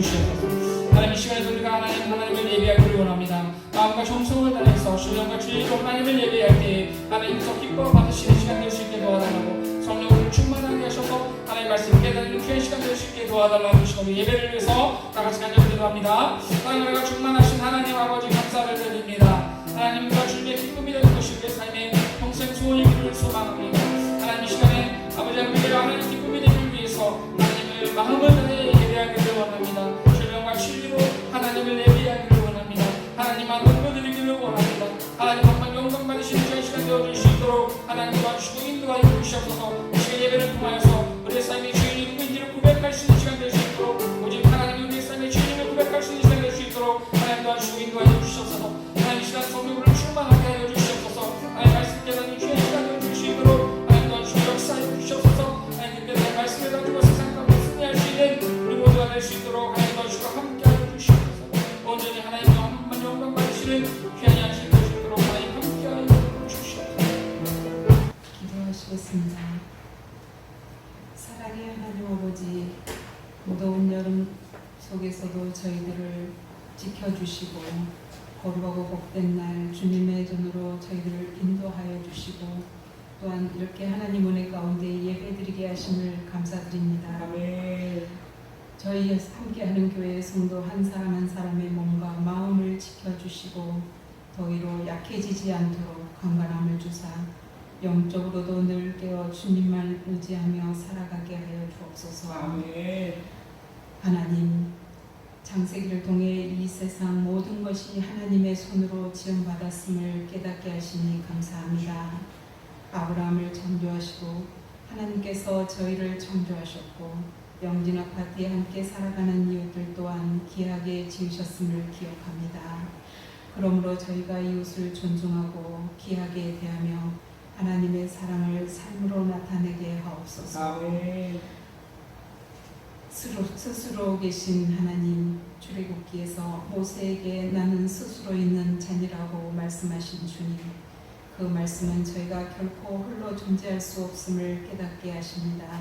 주시옵소서. 하나님 이 시간에도 우리가 하나님을 예배하기를 원합니다. 마음과 정성을 다해서 신령과 진리로 하나님을 예배할 때 하나님께서 기뻐 받으시는 시간 될 수 있게 도와달라고, 성령을 충만하게 하셔서 하나님 말씀 깨닫는 귀한 시간 될 수 있게 도와달라고 하시고, 예배를 위해서 다 같이 간절히 기도합니다. 하나님과 충만하신 하나님 아버지 감사를 드립니다. 하나님과 주님의 기쁨이 되는 것이 우리의 삶의 평생 소원이기를 소망합니다. 하나님 이 시간에 아버지 우리의 하나님 기쁨이 되기 위해서 하나님을 마음을 다해 예배하기를 원합니다. 신령과 진리로 하나님을 예배하기를 원합니다. 하나님만 높여드리기를 원합니다. 하나님 한번 영광 받으시는 저희 시간 되어줄 수 있도록 하나님 도와주시고 인도하여 주시옵소서. 이 시간 예배를 통하여서 우리의 삶의 주인이 누구인지를 고백할 수 있는 시간 될 수 있도록, 오직 하나님이 우리의 삶의 주인을 고백할 수 있는 시간 될 수 있도록 하나님 도와주시고 인도하여 주시옵소서. 하나님 이 시간 성령으로 충만하게 하여 주시옵소서. 하나님 말씀 깨닫는 귀한 시간 되어줄 수 있도록 하나님 도와주시고 역사하여 주시옵소서. 하나님 그때 말씀을 가지고 세상 가운데 승리할 수 있는 우리 모두가 될 수 있도록 하나님 도와주시고 함께하여 주시옵소서. 온전히 하나님 영광 받으시는 귀한 양식 될 수 있도록 하나님 함께하여 주시옵소서. 기도하시겠습니다. 사랑의 하나님 아버지, 무더운 여름 속에서도 저희들을 지켜주시고 거룩하고 복된 날 주님의 전으로 저희들을 인도하여 주시고, 또한 이렇게 하나님 은혜 가운데 예배드리게 하심을 감사드립니다. 아멘. 저희 함께하는 교회 성도 한 사람 한 사람의 몸과 마음을 지켜주시고 더위로 약해지지 않도록 강건함을 주사 영적으로도 늘 깨어 주님만 의지하며 살아가게 하여 주옵소서. 아멘. 하나님, 창세기를 통해 이 세상 모든 것이 하나님의 손으로 지음받았음을 깨닫게 하시니 감사합니다. 아브라함을 창조하시고 하나님께서 저희를 창조하셨고 영진 아파트에 함께 살아가는 이웃들 또한 귀하게 지으셨음을 기억합니다. 그러므로 저희가 이웃을 존중하고 귀하게 대하며 하나님의 사랑을 삶으로 나타내게 하옵소서. 아멘. 스스로 계신 하나님, 출애굽기에서 모세에게 나는 스스로 있는 자니라고 말씀하신 주님, 그 말씀은 저희가 결코 홀로 존재할 수 없음을 깨닫게 하십니다.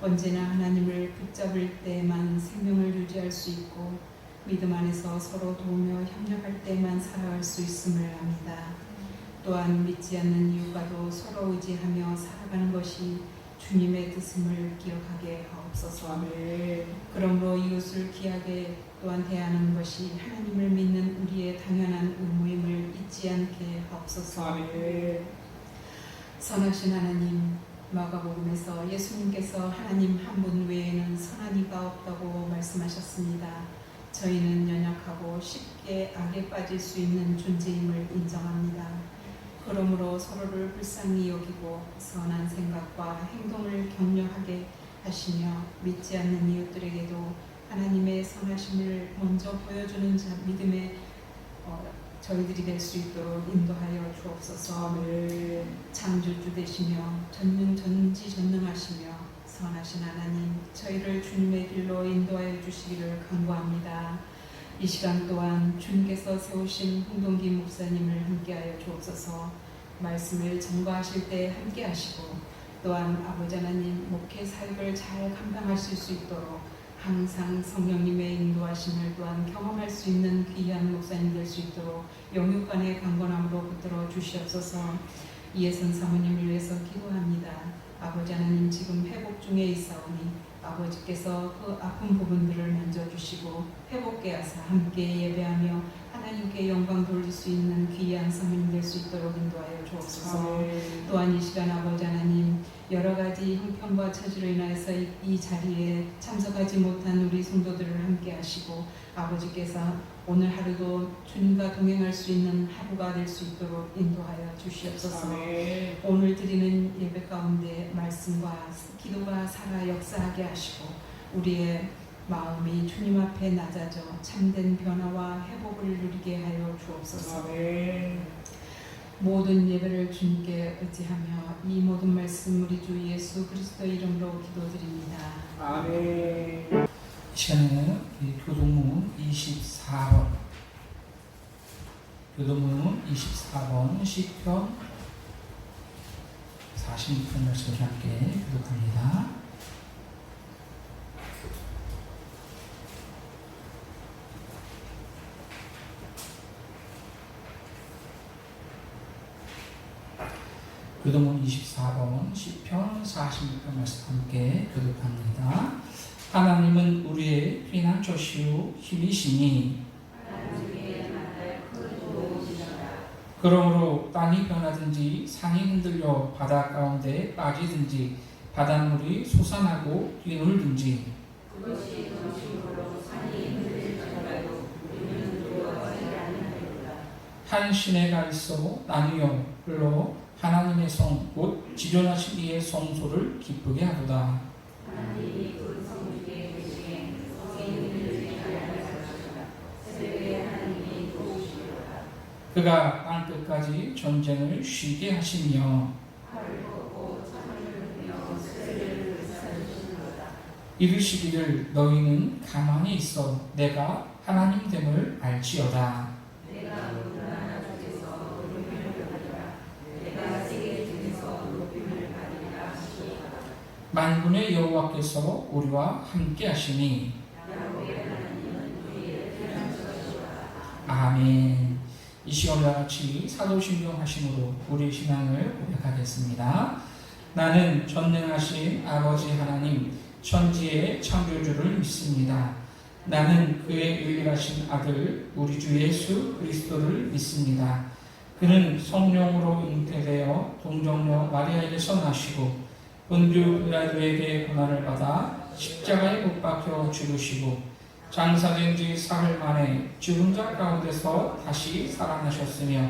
언제나 하나님을 붙잡을 때만 생명을 유지할 수 있고 믿음 안에서 서로 도우며 협력할 때만 살아갈 수 있음을 압니다. 또한 믿지 않는 이유가도 서로 의지하며 살아가는 것이 주님의 뜻임을 기억하게 하옵소서. 아멘. 그러므로 이웃을 귀하게 또한 대하는 것이 하나님을 믿는 우리의 당연한 의무임을 잊지 않게 하옵소서. 아멘. 선하신 하나님, 마가복음에서 예수님께서 하나님 한 분 외에는 선한 이가 없다고 말씀하셨습니다. 저희는 연약하고 쉽게 악에 빠질 수 있는 존재임을 인정합니다. 그러므로 서로를 불쌍히 여기고 선한 생각과 행동을 격려하게 하시며 믿지 않는 이웃들에게도 하나님의 선하심을 먼저 보여주는 믿음의 저희들이 될 수 있도록 인도하여 주옵소서. 아멘. 창조주 되시며 전지전능하시며 선하신 하나님, 저희를 주님의 길로 인도하여 주시기를 간구합니다. 이 시간 또한 주님께서 세우신 홍동기 목사님을 함께하여 주옵소서. 말씀을 전거하실 때 함께하시고 또한 아버지 하나님 목회 사역을 잘 감당하실 수 있도록 항상 성령님의 인도하심을 또한 경험할 수 있는 귀한 목사님 될 수 있도록 영육간의 강건함으로 붙들어 주시옵소서. 이혜선 사모님을 위해서 기도합니다. 아버지 하나님, 지금 회복 중에 있사오니 아버지께서 그 아픈 부분들을 만져주시고 회복케 하사 함께 예배하며 하나님께 영광 돌릴 수 있는 귀한 사모님 될 수 있도록 인도하여 주옵소서. 또한 이 시간 아버지 하나님, 여러 가지 형편과 처지로 인하여서 이 자리에 참석하지 못한 우리 성도들을 함께 하시고 아버지께서 오늘 하루도 주님과 동행할 수 있는 하루가 될 수 있도록 인도하여 주시옵소서. 아멘. 오늘 드리는 예배 가운데 말씀과 기도가 살아 역사하게 하시고 우리의 마음이 주님 앞에 낮아져 참된 변화와 회복을 누리게 하여 주옵소서. 아멘. 모든 예배를 주님께 의지하며 이 모든 말씀 우리 주 예수 그리스도 이름으로 기도드립니다. 아멘. 이 시간에는 교동문 24번 교동문 24번 시편 46편 말씀을 함께 교독합니다. 교도문 24번 시편 46편 말씀 함께 교독합니다. 하나님은 우리의 피난처시요 힘이시니 그러므로 땅이 변하든지 산이 흔들려 바다 가운데 빠지든지 바닷물이 솟아나고 뛰놀든지 한 시내가 있어 나누어 흘러 하나님의 성 곧 지존하신 이의 성소를 기쁘게 하도다. 그가 땅끝까지 전쟁을 쉬게 하시며 이르시기를 너희는 가만히 있어 내가 하나님 됨을 알지어다. 만군의 여호와께서 우리와 함께 하시니 아멘. 이 시간과 같이 사도신경 하심으로 우리 신앙을 고백하겠습니다. 나는 전능하신 아버지 하나님 천지의 창조주를 믿습니다. 나는 그의 유일하신 아들 우리 주 예수 그리스도를 믿습니다. 그는 성령으로 잉태되어 동정녀 마리아에게서 나시고 본주 빌라도에게 고난을 받아 십자가에 못 박혀 죽으시고 장사된 지 사흘 만에 죽은 자 가운데서 다시 살아나셨으며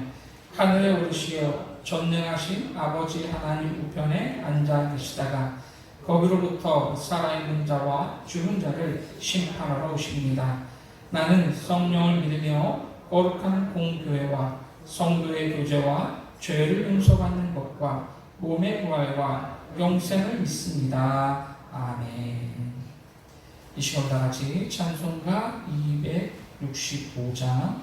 하늘에 오르시어 전능하신 아버지 하나님 우편에 앉아 계시다가 거기로부터 살아있는 자와 죽은 자를 심판하러 오십니다. 나는 성령을 믿으며 거룩한 공교회와 성도의 교제와 죄를 용서받는 것과 몸의 부활과 영생을 믿습니다. 아멘. 이 시간 다 같이 찬송가 265장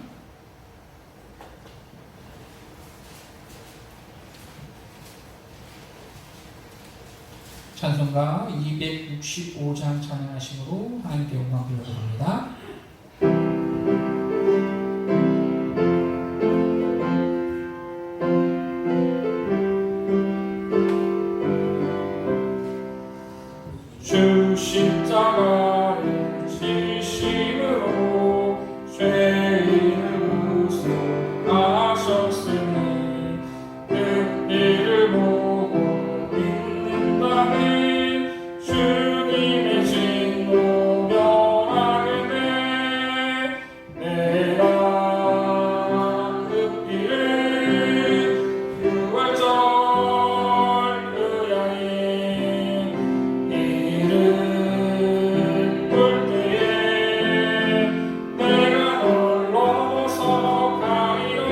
찬송가 265장 찬양하심으로 하나님께 영광 돌려드립니다. 주 십자가를 지심으로 죄인을 우승하셨으니 그 일을 보고 믿는다면 주님의 진노 면하게 돼. 내가 그 길을 유월절 그야인 이를 볼 때에 내가 널 넘어서 가리라.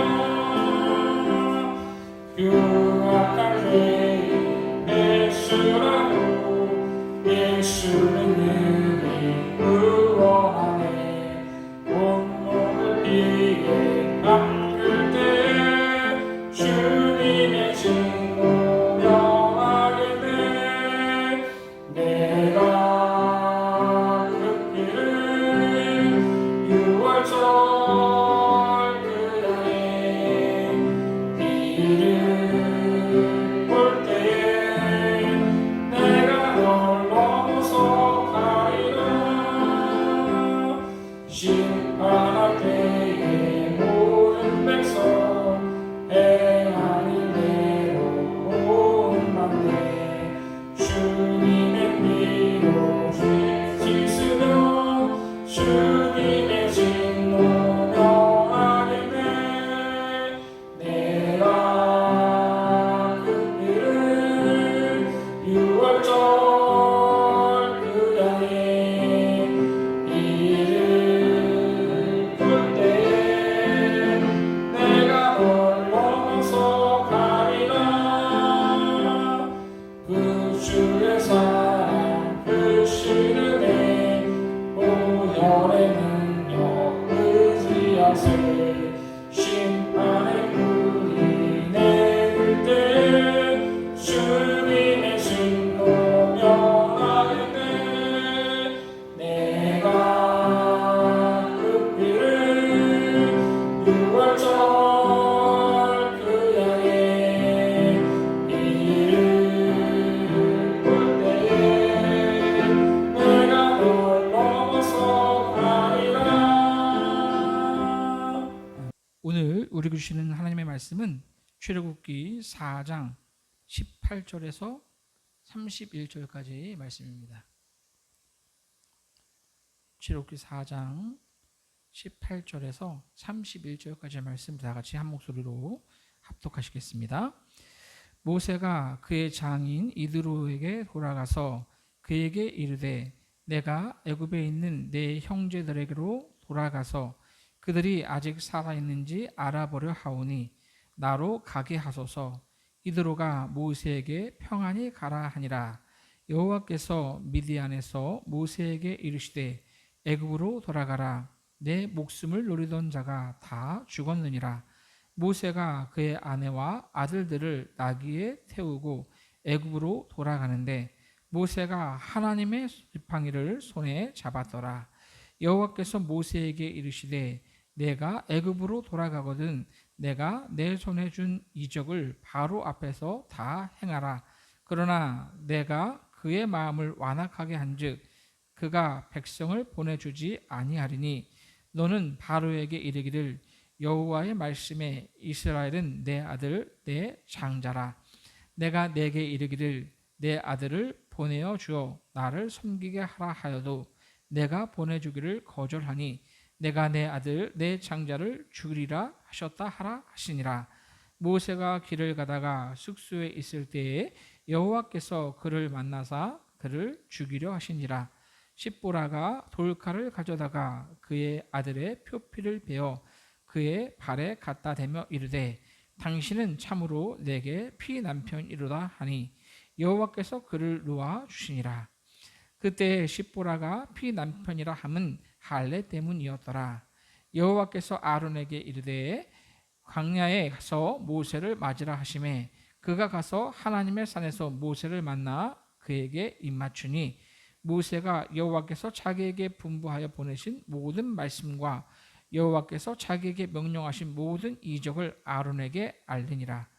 출애굽기 4장 18절에서 31절까지 말씀입니다. 출애굽기 4장 18절에서 31절까지 말씀 다 같이 한 목소리로 합독하시겠습니다. 모세가 그의 장인 이드로에게 돌아가서 그에게 이르되 내가 애굽에 있는 내 형제들에게로 돌아가서 그들이 아직 살아있는지 알아보려 하오니 나로 가게 하소서. 이드로가 모세에게 평안히 가라 하니라. 여호와께서 미디안에서 모세에게 이르시되 애굽으로 돌아가라. 내 목숨을 노리던 자가 다 죽었느니라. 모세가 그의 아내와 아들들을 나귀에 태우고 애굽으로 돌아가는데 모세가 하나님의 지팡이를 손에 잡았더라. 여호와께서 모세에게 이르시되 내가 애굽으로 돌아가거든 내가 내 손에 준 이적을 바로 앞에서 다 행하라. 그러나 내가 그의 마음을 완악하게 한즉 그가 백성을 보내주지 아니하리니 너는 바로에게 이르기를 여호와의 말씀에 이스라엘은 내 아들 내 장자라. 내가 내게 이르기를 내 아들을 보내어 주어 나를 섬기게 하라 하여도 내가 보내주기를 거절하니 내가 내 아들 내 장자를 죽이리라 하셨다 하라 하시니라. 모세가 길을 가다가 숙소에 있을 때에 여호와께서 그를 만나사 그를 죽이려 하시니라. 십보라가 돌칼을 가져다가 그의 아들의 표피를 베어 그의 발에 갖다 대며 이르되 당신은 참으로 내게 피남편이로다 하니 여호와께서 그를 놓아 주시니라. 그때 십보라가 피남편이라 함은 할례 때문이었더라. 여호와께서 아론에게 이르되 광야에 가서 모세를 맞으라 하시매 그가 가서 하나님의 산에서 모세를 만나 그에게 입맞추니 모세가 여호와께서 자기에게 분부하여 보내신 모든 말씀과 여호와께서 자기에게 명령하신 모든 이적을 아론에게 알리니라.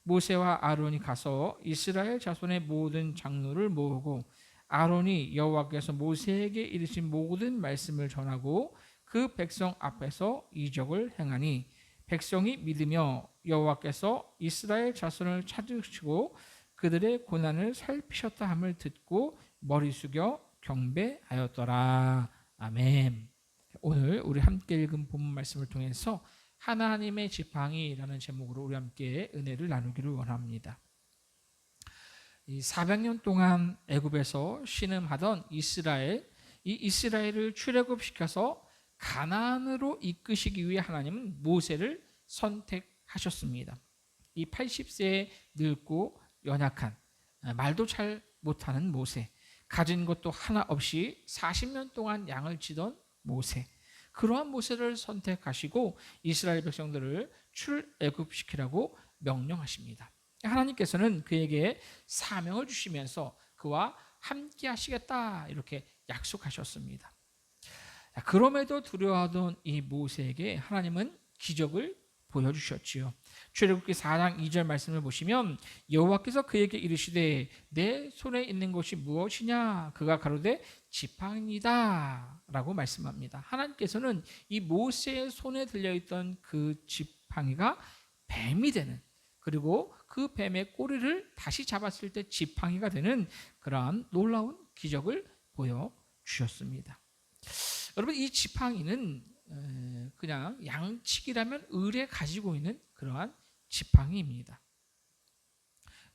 모세와 아론이 가서 이스라엘 자손의 모든 장로를 모으고 아론이 여호와께서 모세에게 이르신 모든 말씀을 전하고 그 백성 앞에서 이적을 행하니 백성이 믿으며 여호와께서 이스라엘 자손을 찾으시고 그들의 고난을 살피셨다 함을 듣고 머리 숙여 경배하였더라. 아멘. 오늘 우리 함께 읽은 본문 말씀을 통해서 하나님의 지팡이라는 제목으로 우리 함께 은혜를 나누기를 원합니다. 이 400년 동안 애굽에서 신음하던 이스라엘, 이 이스라엘을 출애굽시켜서 가나안으로 이끄시기 위해 하나님은 모세를 선택하셨습니다. 이 80세에 늙고 연약한 말도 잘 못하는 모세, 가진 것도 하나 없이 40년 동안 양을 치던 모세, 그러한 모세를 선택하시고 이스라엘 백성들을 출애굽시키라고 명령하십니다. 하나님께서는 그에게 사명을 주시면서 그와 함께 하시겠다 이렇게 약속하셨습니다. 그럼에도 두려워하던 이 모세에게 하나님은 기적을 보여주셨지요. 출애굽기 4장 2절 말씀을 보시면 여호와께서 그에게 이르시되 내 손에 있는 것이 무엇이냐? 그가 가로되 지팡이다 라고 말씀합니다. 하나님께서는 이 모세의 손에 들려있던 그 지팡이가 뱀이 되는, 그리고 그 뱀의 꼬리를 다시 잡았을 때 지팡이가 되는 그러한 놀라운 기적을 보여주셨습니다. 여러분, 이 지팡이는 그냥 양치기라면 을에 가지고 있는 그러한 지팡이입니다.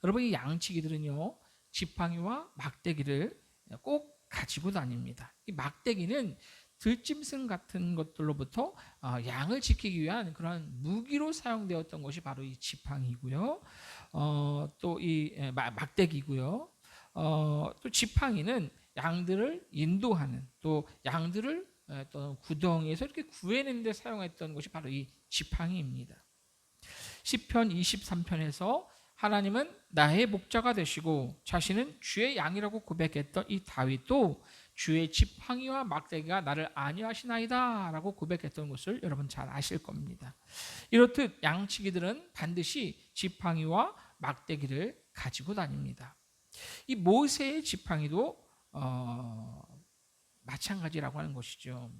여러분, 이 양치기들은요 지팡이와 막대기를 꼭 가지고 다닙니다. 이 막대기는 들짐승 같은 것들로부터 양을 지키기 위한 그런 무기로 사용되었던 것이 바로 이 지팡이고요. 또 이 막대기고요. 또 지팡이는 양들을 인도하는, 또 양들을 또 구덩이에서 이렇게 구해내는 데 사용했던 것이 바로 이 지팡이입니다. 시편 23편에서 하나님은 나의 목자가 되시고 자신은 주의 양이라고 고백했던 이 다윗도 주의 지팡이와 막대기가 나를 안위하시나이다 라고 고백했던 것을 여러분 잘 아실 겁니다. 이렇듯 양치기들은 반드시 지팡이와 막대기를 가지고 다닙니다. 이 모세의 지팡이도 마찬가지라고 하는 것이죠.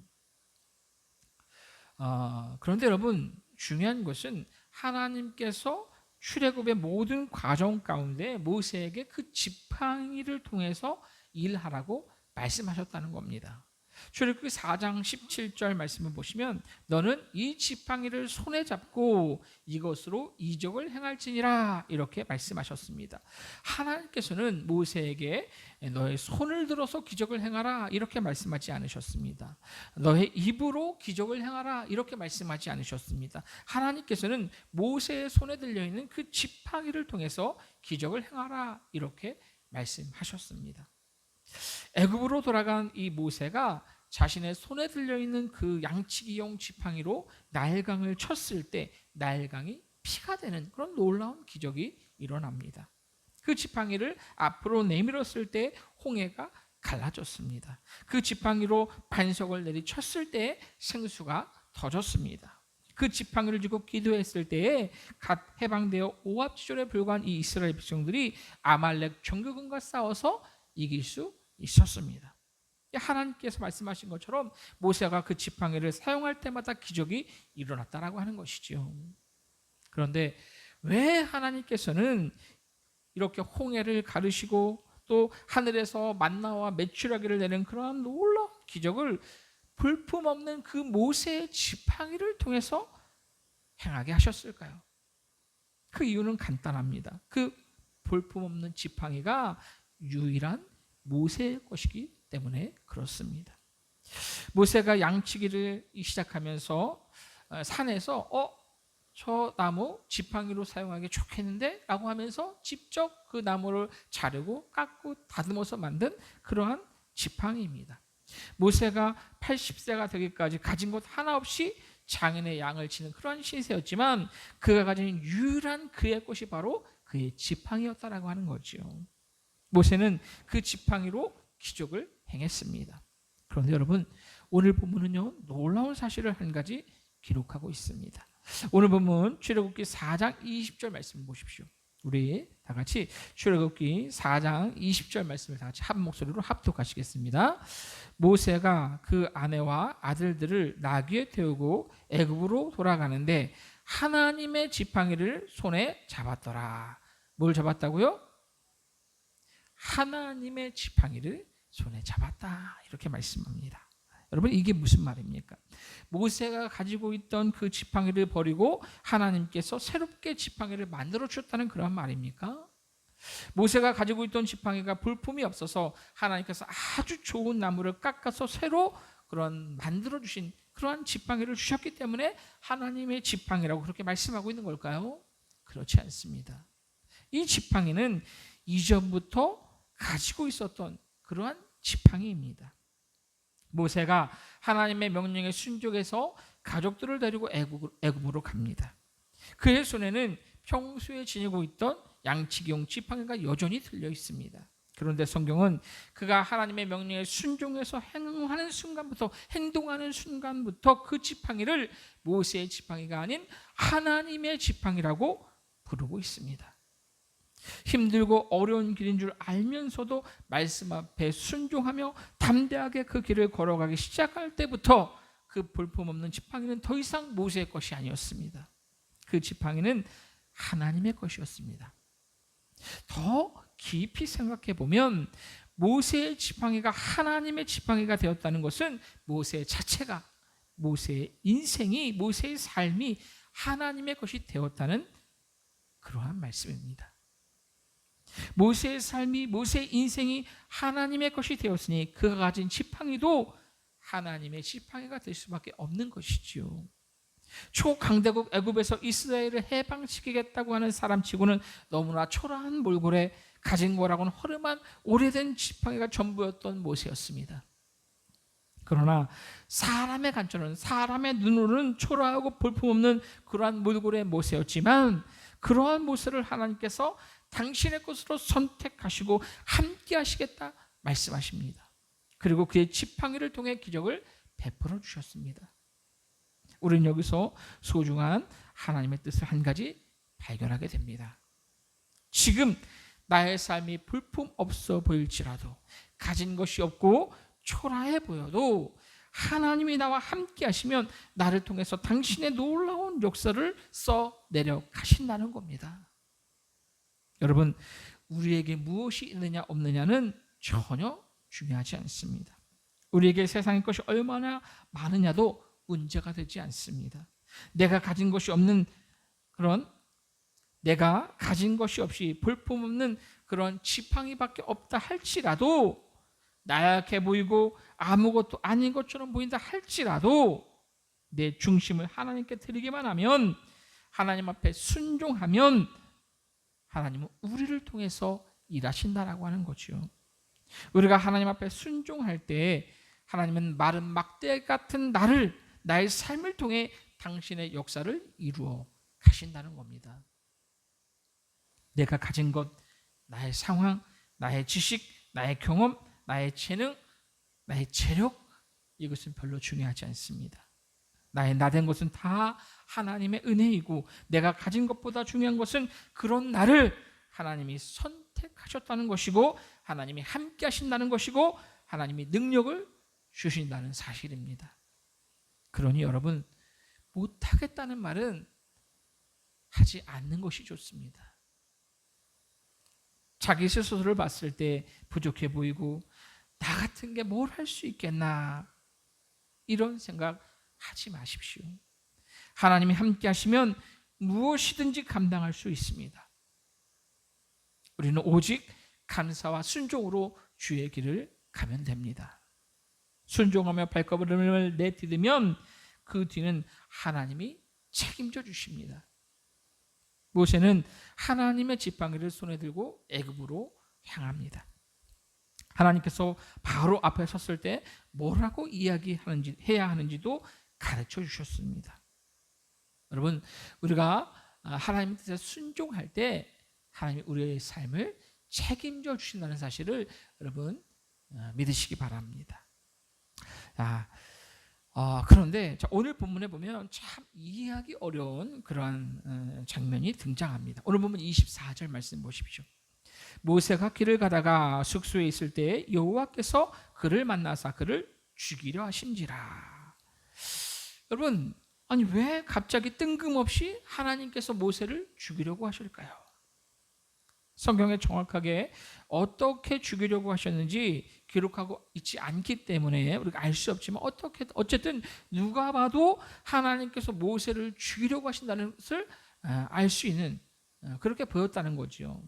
그런데 여러분, 중요한 것은 하나님께서 출애굽의 모든 과정 가운데 모세에게 그 지팡이를 통해서 일하라고 말씀하셨다는 겁니다. 출애굽기 4장 17절 말씀을 보시면 너는 이 지팡이를 손에 잡고 이것으로 이적을 행할지니라 이렇게 말씀하셨습니다. 하나님께서는 모세에게 너의 손을 들어서 기적을 행하라 이렇게 말씀하지 않으셨습니다. 너의 입으로 기적을 행하라 이렇게 말씀하지 않으셨습니다. 하나님께서는 모세의 손에 들려있는 그 지팡이를 통해서 기적을 행하라 이렇게 말씀하셨습니다. 애굽으로 돌아간 이 모세가 자신의 손에 들려있는 그 양치기용 지팡이로 나일강을 쳤을 때 나일강이 피가 되는 그런 놀라운 기적이 일어납니다. 그 지팡이를 앞으로 내밀었을 때 홍해가 갈라졌습니다. 그 지팡이로 반석을 내리쳤을 때 생수가 터졌습니다. 그 지팡이를 쥐고 기도했을 때에 갓 해방되어 오합지졸에 불과한 이 이스라엘 백성들이 아말렉 정규군과 싸워서 이길 수 있었습니다. 하나님께서 말씀하신 것처럼 모세가 그 지팡이를 사용할 때마다 기적이 일어났다라고 하는 것이죠. 그런데 왜 하나님께서는 이렇게 홍해를 가르시고 또 하늘에서 만나와 메추라기를 내는 그러한 놀라운 기적을 볼품없는 그 모세의 지팡이를 통해서 행하게 하셨을까요? 그 이유는 간단합니다. 그 볼품없는 지팡이가 유일한 모세의 것이기 때문에 그렇습니다. 모세가 양치기를 시작하면서 산에서 저 나무 지팡이로 사용하기 좋겠는데 라고 하면서 직접 그 나무를 자르고 깎고 다듬어서 만든 그러한 지팡이입니다. 모세가 80세가 되기까지 가진 것 하나 없이 장인의 양을 치는 그러한 신세였지만 그가 가진 유일한 그의 것이 바로 그의 지팡이였다라고 하는 거죠. 모세는 그 지팡이로 기적을 행했습니다. 그런데 여러분 오늘 본문은요 놀라운 사실을 한 가지 기록하고 있습니다. 오늘 본문 출애굽기 4장 20절 말씀을 보십시오. 우리 다 같이 출애굽기 4장 20절 말씀을 다 같이 한 목소리로 합독하시겠습니다. 모세가 그 아내와 아들들을 나귀에 태우고 애굽으로 돌아가는데 하나님의 지팡이를 손에 잡았더라. 뭘 잡았다고요? 하나님의 지팡이를 손에 잡았다 이렇게 말씀합니다. 여러분 이게 무슨 말입니까? 모세가 가지고 있던 그 지팡이를 버리고 하나님께서 새롭게 지팡이를 만들어 주셨다는 그런 말입니까? 모세가 가지고 있던 지팡이가 볼품이 없어서 하나님께서 아주 좋은 나무를 깎아서 새로 그런 만들어 주신 그러한 지팡이를 주셨기 때문에 하나님의 지팡이라고 그렇게 말씀하고 있는 걸까요? 그렇지 않습니다. 이 지팡이는 이전부터 가지고 있었던 그러한 지팡이입니다. 모세가 하나님의 명령에 순종해서 가족들을 데리고 애굽으로 갑니다. 그의 손에는 평소에 지니고 있던 양치기용 지팡이가 여전히 들려 있습니다. 그런데 성경은 그가 하나님의 명령에 순종해서 행동하는 순간부터 그 지팡이를 모세의 지팡이가 아닌 하나님의 지팡이라고 부르고 있습니다. 힘들고 어려운 길인 줄 알면서도 말씀 앞에 순종하며 담대하게 그 길을 걸어가기 시작할 때부터 그 볼품없는 지팡이는 더 이상 모세의 것이 아니었습니다. 그 지팡이는 하나님의 것이었습니다. 더 깊이 생각해 보면 모세의 지팡이가 하나님의 지팡이가 되었다는 것은 모세 자체가, 모세의 인생이, 모세의 삶이 하나님의 것이 되었다는 그러한 말씀입니다. 모세의 삶이, 모세의 인생이 하나님의 것이 되었으니 그가 가진 지팡이도 하나님의 지팡이가 될 수밖에 없는 것이지요. 초강대국 애굽에서 이스라엘을 해방시키겠다고 하는 사람치고는 너무나 초라한 몰골에 가진 거라고는 허름한 오래된 지팡이가 전부였던 모세였습니다. 그러나 사람의 관점은, 사람의 눈으로는 초라하고 볼품없는 그러한 몰골의 모세였지만 그러한 모세를 하나님께서 당신의 것으로 선택하시고 함께 하시겠다 말씀하십니다. 그리고 그의 지팡이를 통해 기적을 베풀어 주셨습니다. 우리는 여기서 소중한 하나님의 뜻을 한 가지 발견하게 됩니다. 지금 나의 삶이 볼품 없어 보일지라도, 가진 것이 없고 초라해 보여도 하나님이 나와 함께 하시면 나를 통해서 당신의 놀라운 역사를 써내려 가신다는 겁니다. 여러분, 우리에게 무엇이 있느냐 없느냐는 전혀 중요하지 않습니다. 우리에게 세상의 것이 얼마나 많으냐도 문제가 되지 않습니다. 내가 가진 것이 없는 그런, 내가 가진 것이 없이 볼품없는 그런 지팡이밖에 없다 할지라도, 나약해 보이고 아무것도 아닌 것처럼 보인다 할지라도 내 중심을 하나님께 드리기만 하면, 하나님 앞에 순종하면 하나님은 우리를 통해서 일하신다라고 하는 거죠. 우리가 하나님 앞에 순종할 때 하나님은 마른 막대 같은 나의 삶을 통해 당신의 역사를 이루어 가신다는 겁니다. 내가 가진 것, 나의 상황, 나의 지식, 나의 경험, 나의 재능, 나의 재력, 이것은 별로 중요하지 않습니다. 나의 나된 것은 다 하나님의 은혜이고, 내가 가진 것보다 중요한 것은 그런 나를 하나님이 선택하셨다는 것이고, 하나님이 함께 하신다는 것이고, 하나님이 능력을 주신다는 사실입니다. 그러니 여러분, 못하겠다는 말은 하지 않는 것이 좋습니다. 자기 스스로를 봤을 때 부족해 보이고 나 같은 게 뭘 할 수 있겠나, 이런 생각 하지 마십시오. 하나님이 함께 하시면 무엇이든지 감당할 수 있습니다. 우리는 오직 감사와 순종으로 주의 길을 가면 됩니다. 순종하며 발걸음을 내디디면 그 뒤는 하나님이 책임져 주십니다. 모세는 하나님의 지팡이를 손에 들고 애굽으로 향합니다. 하나님께서 바로 앞에 섰을 때 뭐라고 이야기하는지, 해야 하는지도 가르쳐 주셨습니다. 여러분, 우리가 하나님 뜻에 순종할 때 하나님이 우리의 삶을 책임져 주신다는 사실을 여러분 믿으시기 바랍니다. 그런데 오늘 본문에 보면 참 이해하기 어려운 그러한 장면이 등장합니다. 오늘 본문 24절 말씀 보십시오. 모세가 길을 가다가 숙소에 있을 때 여호와께서 그를 만나사 그를 죽이려 하신지라. 여러분, 아니 왜 갑자기 뜬금없이 하나님께서 모세를 죽이려고 하실까요? 성경에 정확하게 어떻게 죽이려고 하셨는지 기록하고 있지 않기 때문에 우리가 알 수 없지만, 어쨌든 누가 봐도 하나님께서 모세를 죽이려고 하신다는 것을 알 수 있는, 그렇게 보였다는 거죠.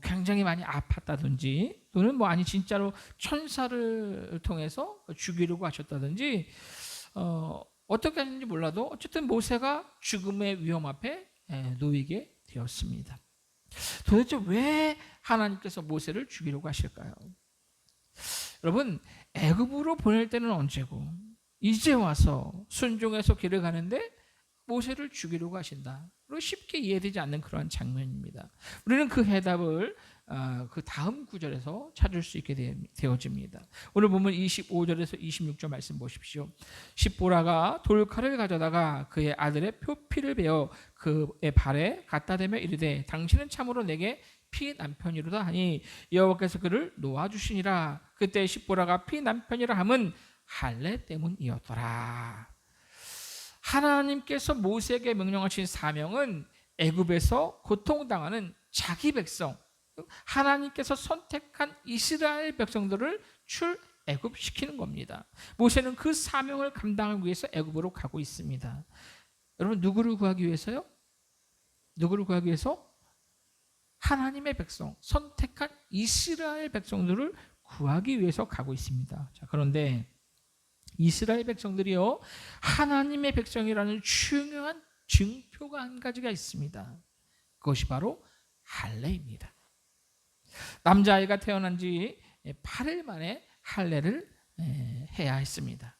굉장히 많이 아팠다든지, 또는 아니 진짜로 천사를 통해서 죽이려고 하셨다든지, 어떻게 하는지 몰라도 어쨌든 모세가 죽음의 위험 앞에 놓이게 되었습니다. 도대체 왜 하나님께서 모세를 죽이려고 하실까요? 여러분, 애굽으로 보낼 때는 언제고 이제 와서 순종해서 길을 가는데 모세를 죽이려고 하신다. 그리고 쉽게 이해되지 않는 그러한 장면입니다. 우리는 그 해답을 그 다음 구절에서 찾을 수 있게 되어집니다. 오늘 보면 25절에서 26절 말씀 보십시오. 십보라가 돌칼을 가져다가 그의 아들의 표피를 베어 그의 발에 갖다 대며 이르되 당신은 참으로 내게 피 남편이로다 하니 여호와께서 그를 놓아주시니라. 그때 십보라가 피 남편이라 함은 할례 때문이었더라. 하나님께서 모세에게 명령하신 사명은 애굽에서 고통당하는 자기 백성, 하나님께서 선택한 이스라엘 백성들을 출애굽시키는 겁니다. 모세는 그 사명을 감당하기 위해서 애굽으로 가고 있습니다. 여러분, 누구를 구하기 위해서요? 누구를 구하기 위해서? 하나님의 백성, 선택한 이스라엘 백성들을 구하기 위해서 가고 있습니다. 자, 그런데 이스라엘 백성들이요, 하나님의 백성이라는 중요한 증표가 한 가지가 있습니다. 그것이 바로 할례입니다. 남자아이가 태어난 지 8일 만에 할례를 해야 했습니다.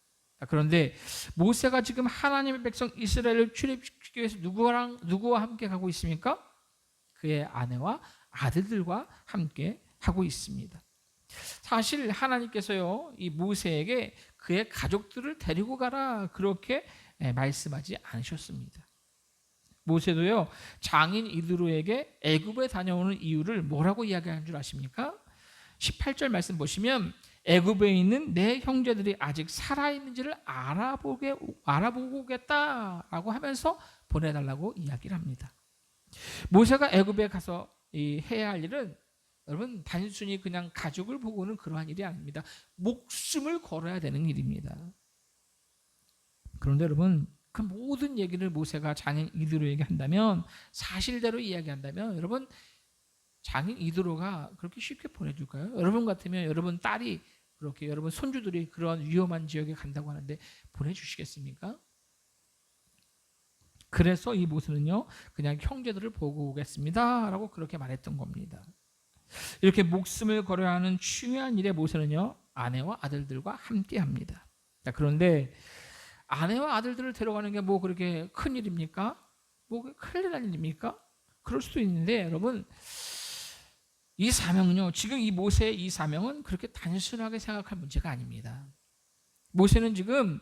그런데 모세가 지금 하나님의 백성 이스라엘을 출애굽시키기 위해서 누구와 함께 가고 있습니까? 그의 아내와 아들들과 함께 하고 있습니다. 사실 하나님께서요, 이 모세에게 그의 가족들을 데리고 가라 그렇게 말씀하지 않으셨습니다. 모세도요, 장인 이드로에게 애굽에 다녀오는 이유를 뭐라고 이야기하는 줄 아십니까? 18절 말씀 보시면 애굽에 있는 내 형제들이 아직 살아있는지를 알아보고 오겠다라고 하면서 보내달라고 이야기를 합니다. 모세가 애굽에 가서 해야 할 일은 여러분 단순히 그냥 가족을 보고는 그러한 일이 아닙니다. 목숨을 걸어야 되는 일입니다. 그런데 여러분 그 모든 얘기를 모세가 장인 이드로에게 한다면, 사실대로 이야기한다면, 여러분 장인 이드로가 그렇게 쉽게 보내줄까요? 여러분 같으면 여러분 딸이 그렇게, 여러분 손주들이 그런 위험한 지역에 간다고 하는데 보내주시겠습니까? 그래서 이 모세는요 그냥 형제들을 보고 오겠습니다 라고 그렇게 말했던 겁니다. 이렇게 목숨을 걸어야 하는 중요한 일에 모세는요 아내와 아들들과 함께 합니다. 자, 그런데 아내와 아들들을 데려가는 게 뭐 그렇게 큰 일입니까? 뭐 큰일 날 일입니까? 그럴 수도 있는데 여러분 이 사명은요, 지금 이 모세의 이 사명은 그렇게 단순하게 생각할 문제가 아닙니다. 모세는 지금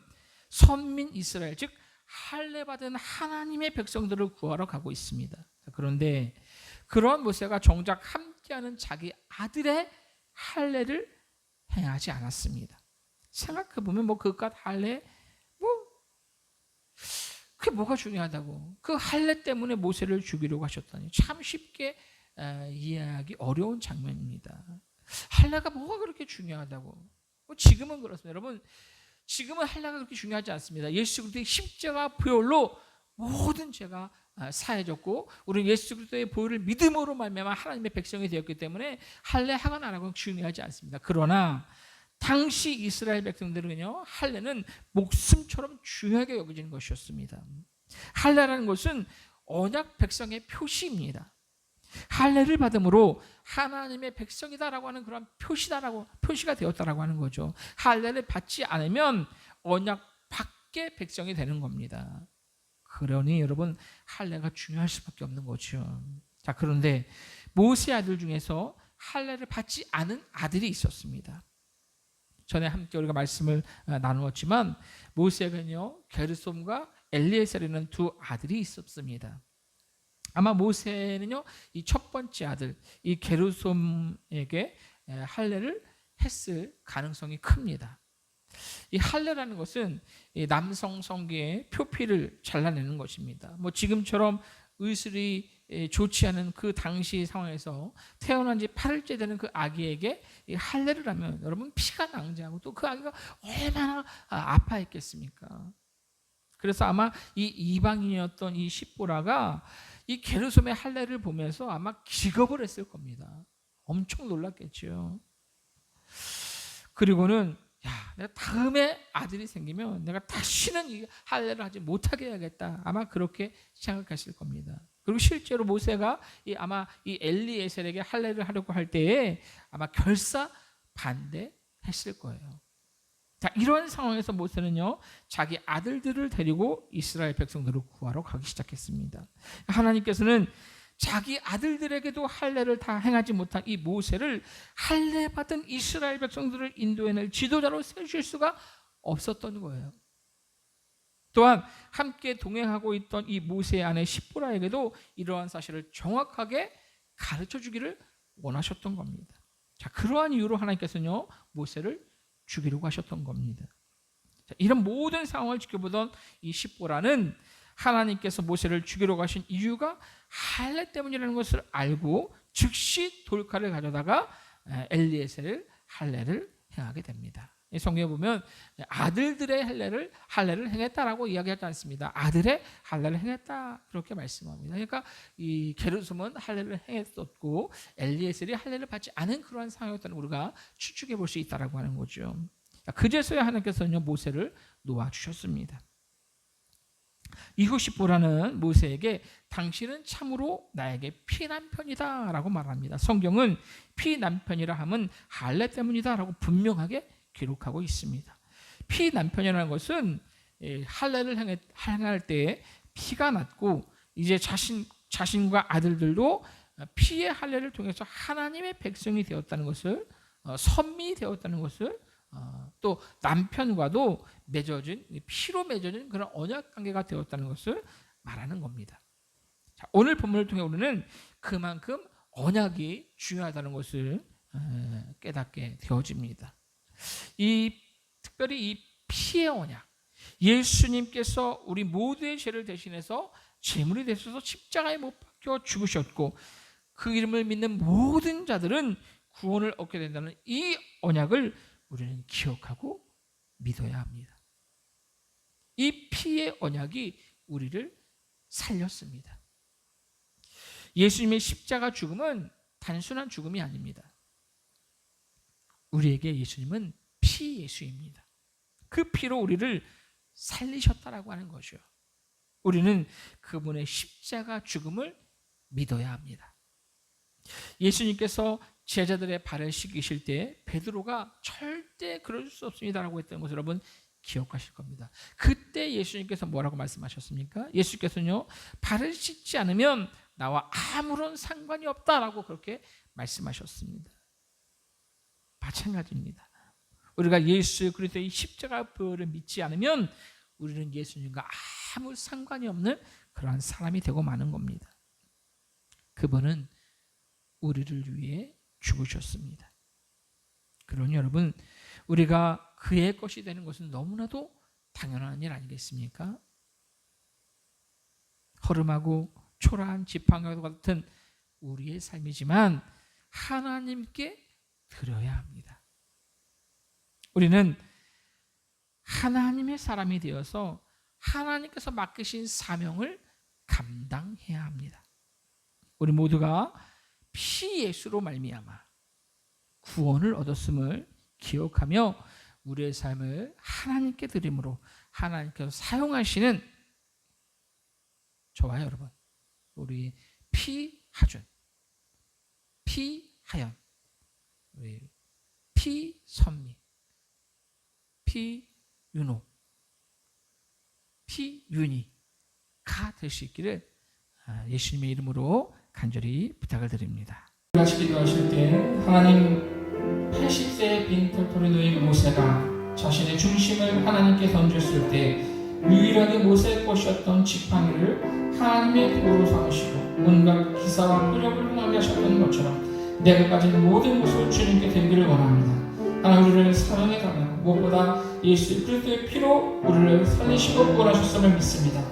선민 이스라엘, 즉 할례받은 하나님의 백성들을 구하러 가고 있습니다. 그런데 그런 모세가 정작 함께하는 자기 아들의 할례를 행하지 않았습니다. 생각해보면 뭐 그깟 할례 뭐 그게 뭐가 중요하다고, 그 할례 때문에 모세를 죽이려고 하셨다니 참 쉽게 이해하기 어려운 장면입니다. 할례가 뭐가 그렇게 중요하다고. 지금은 그렇습니다. 여러분 지금은 할례가 그렇게 중요하지 않습니다. 예수 그리스도의 십자가 보혈로 모든 죄가 사해졌고 우리는 예수 그리스도의 보혈을 믿음으로 말미암아 하나님의 백성이 되었기 때문에 할례 하건 안 하건 중요하지 않습니다. 그러나 당시 이스라엘 백성들은요 할례는 목숨처럼 중요하게 여겨지는 것이었습니다. 할례라는 것은 언약 백성의 표시입니다. 할례를 받음으로 하나님의 백성이다라고 하는 그런 표시가 되었다라고 하는 거죠. 할례를 받지 않으면 언약 밖의 백성이 되는 겁니다. 그러니 여러분 할례가 중요할 수밖에 없는 거죠. 자, 그런데 모세 아들 중에서 할례를 받지 않은 아들이 있었습니다. 전에 함께 우리가 말씀을 나누었지만 모세에게는요 게르솜과 엘리에셀이라는 두 아들이 있었습니다. 아마 모세는요 이 첫 번째 아들 이 게르솜에게 할례를 했을 가능성이 큽니다. 이 할례라는 것은 이 남성 성기의 표피를 잘라내는 것입니다. 뭐 지금처럼 의술이 좋지 않은 그 당시 상황에서 태어난 지 8일째 되는 그 아기에게 이 할례를 하면 여러분 피가 낭자하고 또 그 아기가 얼마나 아파했겠습니까? 그래서 아마 이 이방인이었던 이 십보라가 이 게르솜의 할례를 보면서 아마 기겁을 했을 겁니다. 엄청 놀랐겠죠. 그리고는 내가 다음에 아들이 생기면 내가 다시는 이 할례를 하지 못하게 해야겠다. 아마 그렇게 생각했을 겁니다. 그리고 실제로 모세가 아마 이 엘리에셀에게 할례를 하려고 할 때에 아마 결사 반대했을 거예요. 자, 이런 상황에서 모세는요 자기 아들들을 데리고 이스라엘 백성들을 구하러 가기 시작했습니다. 하나님께서는 자기 아들들에게도 할례를 다 행하지 못한 이 모세를 할례 받은 이스라엘 백성들을 인도해낼 지도자로 세우실 수가 없었던 거예요. 또한 함께 동행하고 있던 이 모세의 아내 십보라에게도 이러한 사실을 정확하게 가르쳐 주기를 원하셨던 겁니다. 자, 그러한 이유로 하나님께서는요 모세를 죽이려고 하셨던 겁니다. 자, 이런 모든 상황을 지켜보던 이 십보라는 하나님께서 모세를 죽이려고 하신 이유가 할례 때문이라는 것을 알고 즉시 돌칼을 가져다가 엘리에셀 할례를 행하게 됩니다. 성경에 보면 아들들의 할례를 행했다라고 이야기하지 않습니다. 아들의 할례를 행했다 그렇게 말씀합니다. 그러니까 이 게르솜은 할례를 행했었고 엘리에셀이 할례를 받지 않은 그러한 상황이었다는 우리가 추측해 볼 수 있다라고 하는 거죠. 그제서야 하나님께서는 모세를 놓아 주셨습니다. 이후 십보라는 모세에게 당신은 참으로 나에게 피남편이다 라고 말합니다. 성경은 피남편이라 함은 할례 때문이다 라고 분명하게 기록하고 있습니다. 피남편이라는 것은 할례를 행할 때에 피가 났고 이제 자신과 아들들도 피의 할례를 통해서 하나님의 백성이 되었다는 것을, 선민이 되었다는 것을, 또 남편과도 피로 맺어진 그런 언약 관계가 되었다는 것을 말하는 겁니다. 자, 오늘 본문을 통해 우리는 그만큼 언약이 중요하다는 것을 깨닫게 되어집니다. 특별히 이 피의 언약, 예수님께서 우리 모두의 죄를 대신해서 제물이 되셔서 십자가에 못 박혀 죽으셨고 그 이름을 믿는 모든 자들은 구원을 얻게 된다는 이 언약을 우리는 기억하고 믿어야 합니다. 이 피의 언약이 우리를 살렸습니다. 예수님의 십자가 죽음은 단순한 죽음이 아닙니다. 우리에게 예수님은 피 예수입니다. 그 피로 우리를 살리셨다라고 하는 거죠. 우리는 그분의 십자가 죽음을 믿어야 합니다. 예수님께서 제자들의 발을 씻기실 때 베드로가 절대 그럴 수 없습니다라고 했던 것을 여러분 기억하실 겁니다. 그때 예수님께서 뭐라고 말씀하셨습니까? 예수께서는요, 발을 씻지 않으면 나와 아무런 상관이 없다라고 그렇게 말씀하셨습니다. 마찬가지입니다. 우리가 예수 그리스도의 십자가 보혈을 믿지 않으면 우리는 예수님과 아무 상관이 없는 그러한 사람이 되고 마는 겁니다. 그분은 우리를 위해 죽으셨습니다. 그러니 여러분, 우리가 그의 것이 되는 것은 너무나도 당연한 일 아니겠습니까? 허름하고 초라한 지팡이와 같은 우리의 삶이지만 하나님께 드려야 합니다. 우리는 하나님의 사람이 되어서 하나님께서 맡기신 사명을 감당해야 합니다. 우리 모두가 피 예수로 말미암아 구원을 얻었음을 기억하며 우리의 삶을 하나님께 드림으로 하나님께서 사용하시는 저와 여러분, 우리 피하준, 피하연, 우리 피선미, 피윤호, 피윤희가 될 수 있기를 예수님의 이름으로 간절히 부탁을 드립니다. 같이 기도하실 때 하나님, 80세의 빈 털털이 놓인 모세가 자신의 중심을 하나님께 던졌을 때 유일하게 모세의 것이었던 지팡이를 하나님의 도로 삼으시고 온갖 기사와 끄력을 흥하게 하셨던 것처럼 내가 가진 모든 것을 주님께 드리기를 원합니다. 하나님, 우리를 사랑해 달라고 무엇보다 예수 그리스도의 피로 우리를 살리시고 구원하셨음을 믿습니다.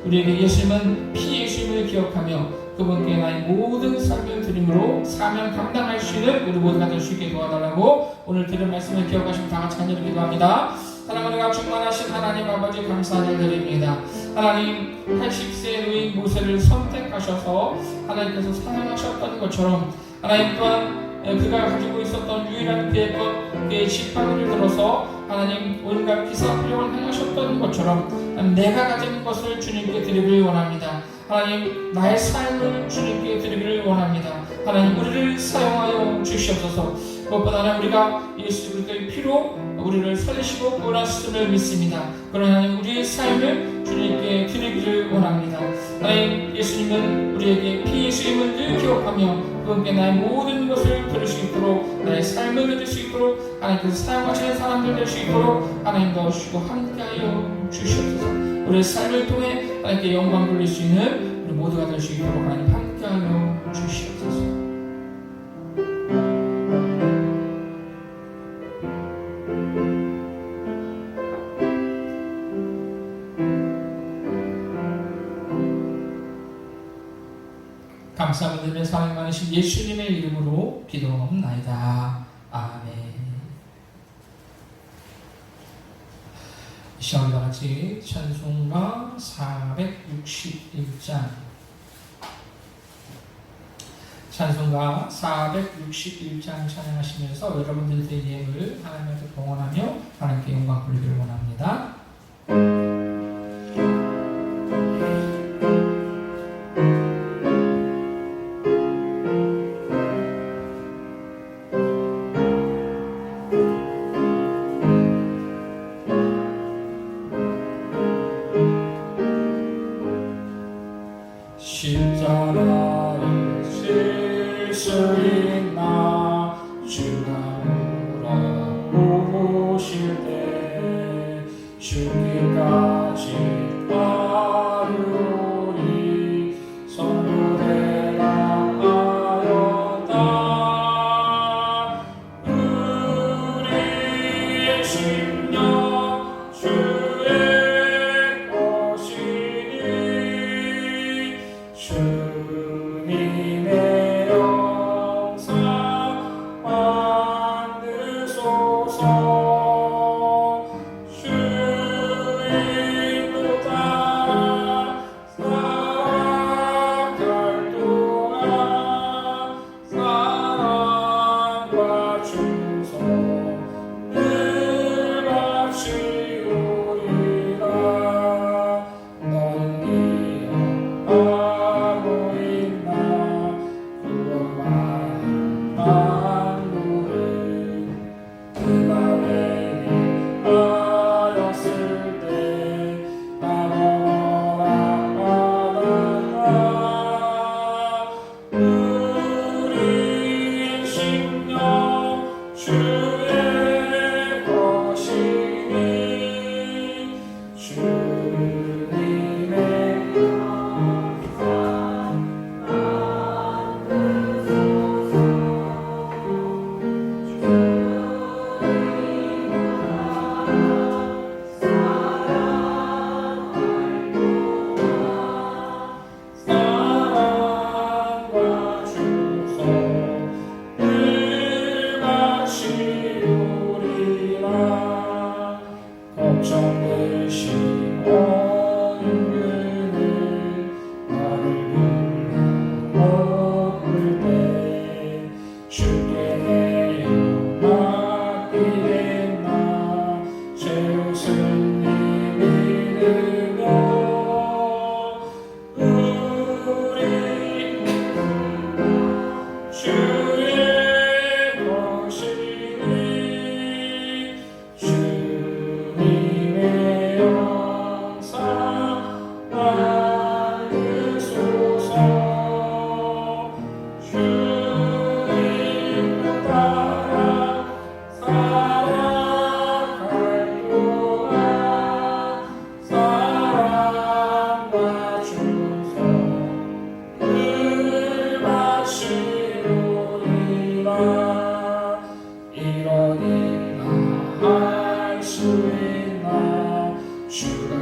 우리에게 예수님은 피 예수님을 기억하며 그분께 나의 모든 삶을 드림으로 사명 감당할 수 있는 우리 모두가 될 수 있게 도와달라고 오늘 들은 말씀을 기억하시고 다 같이 간절히 기도합니다. 사랑하는 충만하신 하나님 아버지, 감사를 드립니다. 하나님, 80세의 노인 모세를 선택하셔서 하나님께서 사랑하셨던 것처럼 하나님 또한 그가 가지고 있었던 유일한 그의 것, 그의 지팡이를 들어서 하나님 온갖 기사표를 행하셨던 것처럼 내가 가진 것을 주님께 드리기를 원합니다. 하나님, 나의 삶을 주님께 드리기를 원합니다. 하나님, 우리를 사용하여 주시옵소서. 무엇보다 하나님, 우리가 예수 그리스도의 피로 우리를 살리시고 구원하셨음을 믿습니다. 그러나 하나님, 우리의 삶을 주님께 드리기를 원합니다. 하나님, 예수님은 우리에게 피 예수님을 늘 기억하며 그분께 나의 모든 것을 드릴 수 있도록, 나의 삶을 드릴 수 있도록 하나님께서 사용하시는 사람들 될 수 있도록 하나님 도와주시고 함께하여 주시옵소서. 우리의 삶을 통해 하나님께 영광 돌릴 수 있는 우리 모두가 될 수 있도록 하나님 함께하여 주시옵소서. 감사함을 드리며 사랑 많으신 예수님의 이름으로 기도하옵나이다. 아멘. 이 시간 다 같이 찬송가 461장, 찬송가 461장 찬양하시면서 여러분들의 예물을 하나님께 봉헌하며 하나님께 영광 돌리기를 원합니다. 십자가에 질 수 있나 주가 물어보실 때 주 영상 만드소서. 주님을 따라 살아갈 동안 사랑과 충성 늘 바치오리라. 너는 기억하고 있나 구원받은 만물을. 네가 회개하였을 때 나더러 앞바다가 우리의 심령 주의 것이니 주님의 사랑과 충성 늘 바치오리라. 걱정되신 어인들을 나를 불러 부를 때 주께 내어 맡기겠나. 제우스 믿으며 우리 주의 것이니 주님의 영상 만드소서. 주님을 따라 살아갈 동안 사랑과 충성 늘 바치오리라. 이러니 나 할 수 있나. 주가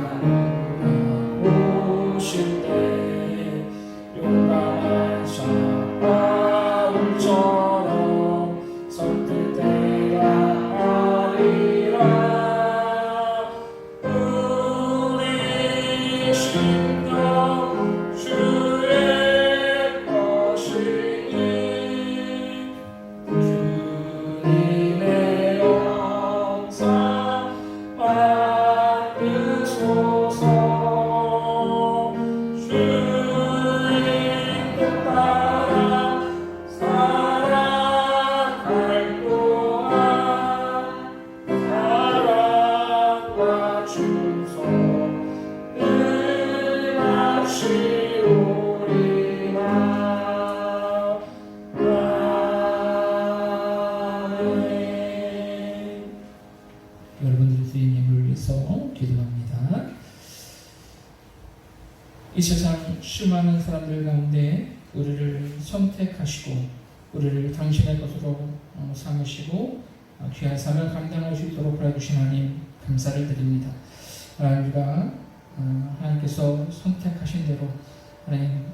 오실 때 용감한 사울처럼 선택되라 하리라. 우리 심령 주의 것이니 주님의 영상 만드소서. 주님을 따라 살아갈 동안 사랑과 충성 늘 바치오리라. 아멘. 여러분들 드린 예물을 위해서 기도합니다. 이 세상 수많은 사람들 가운데 우리를 선택하시고 우리를 당신의 것으로 삼으시고 귀한 사명을 감당할 수 있도록 도와주신 하나님 감사를 드립니다. 하나님께서 선택하신 대로 하나님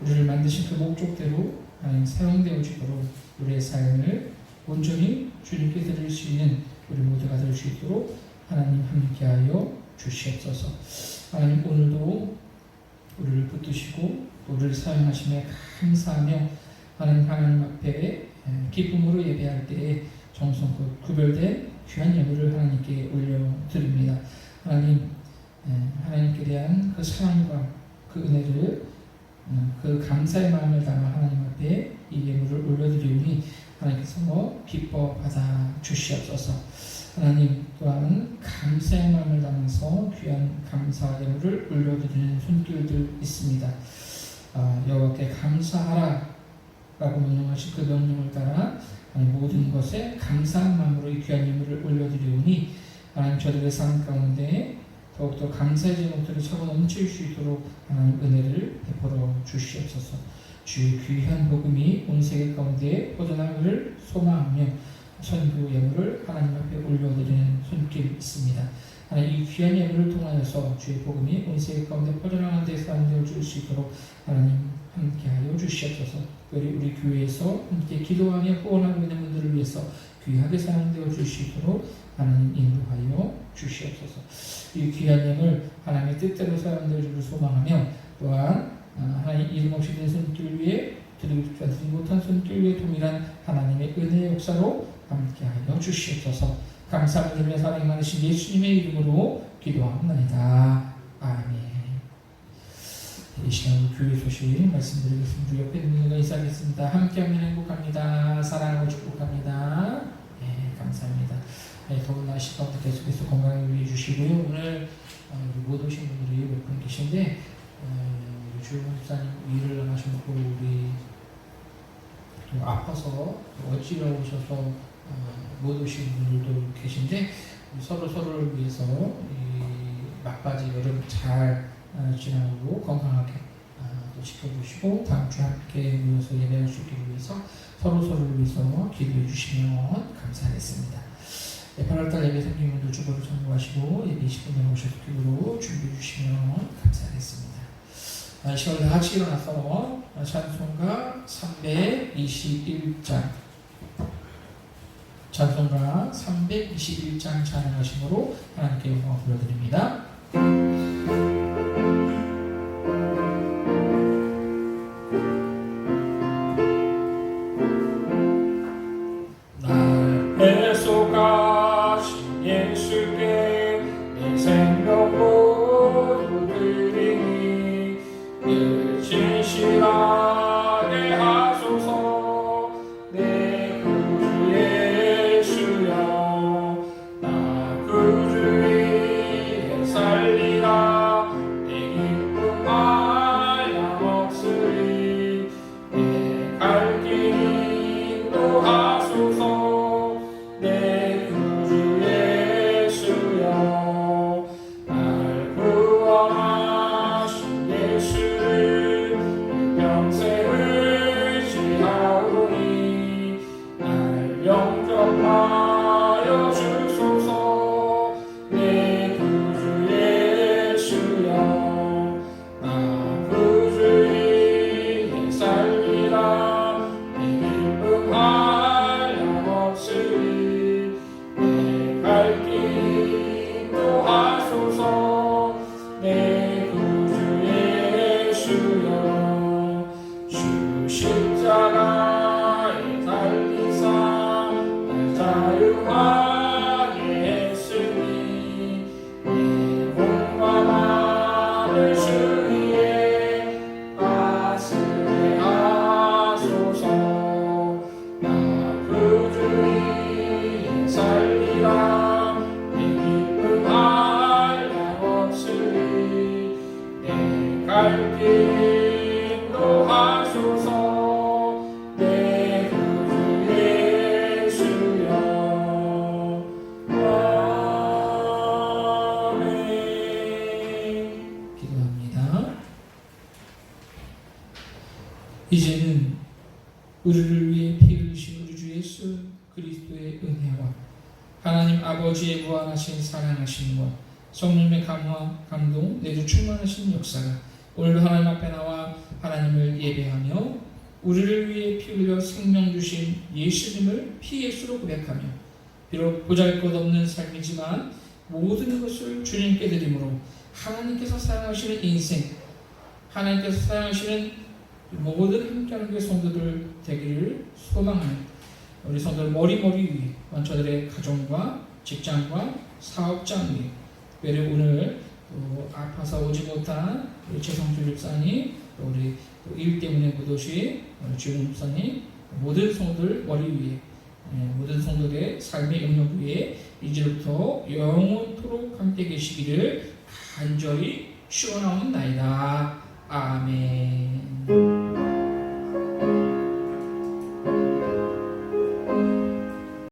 우리를 만드신 그 목적대로 하나님 사용되어지도록 우리의 삶을 온전히 주님께 드릴 수 있는 우리 모두가 될 수 있도록 하나님 함께하여 주시옵소서. 하나님 오늘도 우리를 붙드시고 우리를 사용하심에 감사하며 하나님 앞에 기쁨으로 예배할 때에 정성껏 구별된 귀한 예물을 하나님께 올려드립니다. 하나님께 대한 그 사랑과 그 은혜를 그 감사의 마음을 담아 하나님 앞에 이 예물을 올려드리오니 하나님께서 기뻐 받아 주시옵소서. 하나님 또한 감사의 마음을 담아서 귀한 감사 예물을 올려드리는 손길들 있습니다. 여호와께 감사하라 라고 명령하신 그 명령을 따라 모든 것에 감사한 마음으로 이 귀한 예물을 올려드리오니 하나님 저들의 삶 가운데 더욱더 감사의 제목들을 차고 넘칠 수 있도록 하나님 은혜를 베풀어 주시옵소서. 주의 귀한 복음이 온 세계 가운데 퍼져나가기를 소망하며 선교 예물을 하나님 앞에 올려드리는 손길 있습니다. 하나님 이 귀한 예물을 통하여서 주의 복음이 온 세계 가운데 퍼져나가는 데 사용되어 줄 수 있도록 하나님 함께하여 주시옵소서. 특별히 우리 교회에서 함께 기도하며 후원하고 있는 분들을 위해서 귀하게 사용되어 주시도록 하나님 인도하여 주시옵소서. 이 귀한 예물 하나님의 뜻대로 사용되어 주를 소망하며 또한 하나님 이름 없이 된 손길 위에 드리고 싶지 않지 못한 손길 위에 동일한 하나님의 은혜의 역사로 함께하여 주시옵소서. 감사드리며 사랑이 많으신 예수님의 이름으로 기도합니다. 아멘. 이 시간 교회 소식 말씀드리겠습니다. 옆에 있는 분과 인사하겠습니다. 함께하면 행복합니다. 사랑하고 축복합니다. 네, 감사합니다. 네, 더운 날씨 가운데 계속해서 건강을 위해 주시고요. 오늘 못 오신 분들이 몇 분 계신데 주영 목사님 일을 하시고 우리 또 아파서 어찌러 오셔서 못 오신 분들도 계신데 서로를 위해서 이 막바지 여름 잘 지나고 건강하게 또 지켜주시고 다음 주에 함께 모여서 예배할 수 있기 위해서 서로를 위해서 기도해 주시면 감사하겠습니다. 8월달 예배 생기분들 주보를 참고하시고 예배 20분 오셔서 기도로 준비해 주시면 감사하겠습니다. 이 시간에 다 같이 일어나서 찬송가 321장 찬송가 321장 찬양하심으로 하나님께 영광을 돌려드립니다. 이제는 우리를 위해 피 흘리신 우리 주 예수 그리스도의 은혜와 하나님 아버지의 무한하신 사랑하심과 성령의 감화 감동 내주 충만하신 역사가 오늘도 하나님 앞에 나와 하나님을 예배하며 우리를 위해 피 흘려 생명 주신 예수님을 피 예수로 고백하며 비록 보잘것없는 삶이지만 모든 것을 주님께 드림으로 하나님께서 사랑하시는 인생, 하나님께서 사랑하시는 모든 함께하는 그 성도들 되기를 소망하는 우리 성도들 머리 위에 원처들의 가정과 직장과 사업장 위에 특별히 오늘 아파서 오지 못한 우리 최성주 집사님 또 우리 일 때문에 못 오신 주영 집사님 모든 성도들 머리 위에 모든 성도들의 삶의 영역 위에 이제부터 영원토록 함께 계시기를 간절히 축원하옵나이다. 아멘.